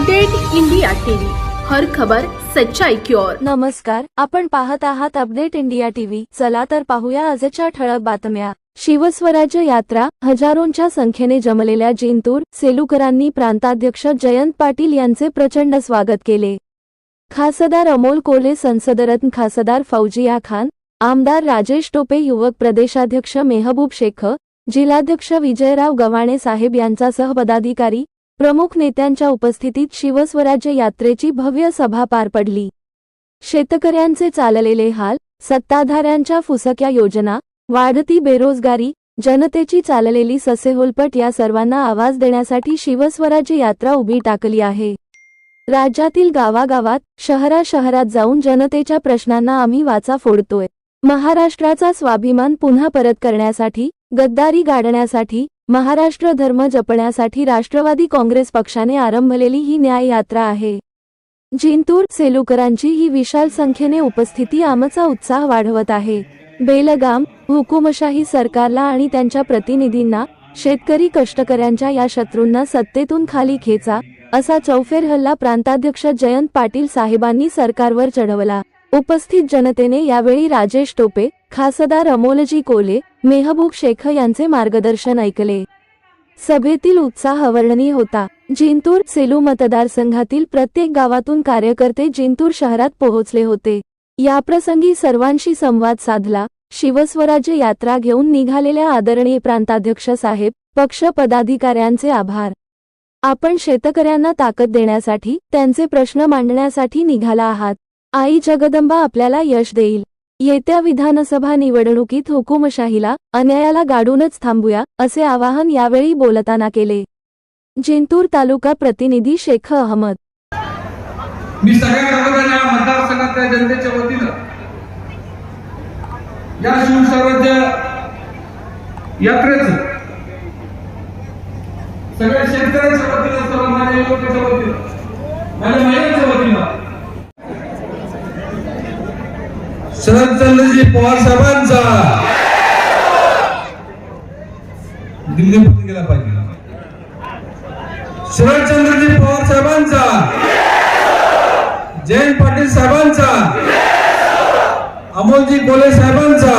Update India TV, हर खबर सच्चाई की ओर। नमस्कार, आपण पाहत आहात अपडेट इंडिया टीव्ही। चला तर पाहूया आजच्या ठळक बातम्या। शिवस्वराज्य यात्रा, हजारोंच्या संख्येने जमलेल्या जिंतूर सेलूकरांनी प्रांताध्यक्ष जयंत पाटील यांचे प्रचंड स्वागत केले। खासदार अमोल कोल्हे, संसदरत्न खासदार फौजिया खान, आमदार राजेश टोपे, युवक प्रदेशाध्यक्ष मेहबूब शेख, जिल्हाध्यक्ष विजयराव गव्हाणे साहेब यांच्यासह पदाधिकारी प्रमुख नेत्यांच्या उपस्थितीत शिवस्वराज्य यात्रेची भव्य सभा पार पडली। शेतकऱ्यांचे चाललेले हाल, सत्ताधाऱ्यांच्या फुसक्या योजना, वाढती बेरोजगारी, जनतेची चाललेली ससेहोलपट या सर्वांना आवाज देण्यासाठी शिवस्वराज्य यात्रा उभी टाकली आहे। राज्यातील गावागावात, शहरात जाऊन जनतेच्या प्रश्नांना आम्ही वाचा फोडतोय। महाराष्ट्राचा स्वाभिमान पुन्हा परत करण्यासाठी, गद्दारी गाडण्यासाठी, महाराष्ट्र धर्म जपण्यासाठी राष्ट्रवादी काँग्रेस पक्षाने आरंभलेली ही न्याय यात्रा आहे। जिंतूर सेलूकरांची ही विशाल संख्येने उपस्थिती आमचा उत्साह वाढवत आहे। बेलगाम, हुकुमशाही सरकारला आणि त्यांच्या प्रतिनिधींना, शेतकरी कष्टकऱ्यांच्या या शत्रूंना सत्तेतून खाली खेचा, असा चौफेर हल्ला प्रांताध्यक्ष जयंत पाटील साहेबांनी सरकारवर चढवला। उपस्थित जनतेने यावेळी राजेश टोपे, खासदार अमोलजी कोल्हे, मेहबूब शेख यांचे मार्गदर्शन ऐकले। सभेतील उत्साह अवर्णनीय होता। जिंतूर सेलू मतदारसंघातील प्रत्येक गावातून कार्यकर्ते जिंतूर शहरात पोहोचले होते। याप्रसंगी सर्वांशी संवाद साधला। शिवस्वराज्य यात्रा घेऊन निघालेल्या आदरणीय प्रांताध्यक्ष साहेब, पक्ष पदाधिकाऱ्यांचे आभार। आपण शेतकऱ्यांना ताकद देण्यासाठी, त्यांचे प्रश्न मांडण्यासाठी निघाला आहात। आई जगदंबा आपल्याला यश देईल। येत्या विधानसभा निवडणुकीत हुकुमशाहीला, अन्यायाला गाडूनच थांबूया, असे आवाहन यावेळी बोलताना केले। जिंतूर तालुका प्रतिनिधी शेख अहमद। मी सगळ्या गावाच्या मतदारसंघातल्या जनतेच्या वतीनं या शिवस्वराज्य यात्रेचं सगळ्या शेतकऱ्यांच्या वतीनं, सर्व माझ्या युवकांच्या वतीनं, माझ्या महिलांच्या वतीनं शरदचंद्रजी पवार साहेबांचा दिल्लीपर्यंत गेला पाहिजे। शरदचंद्रजी पवार साहेबांचा, जयंत पाटील साहेबांचा, अमोलजी कोल्हे साहेबांचा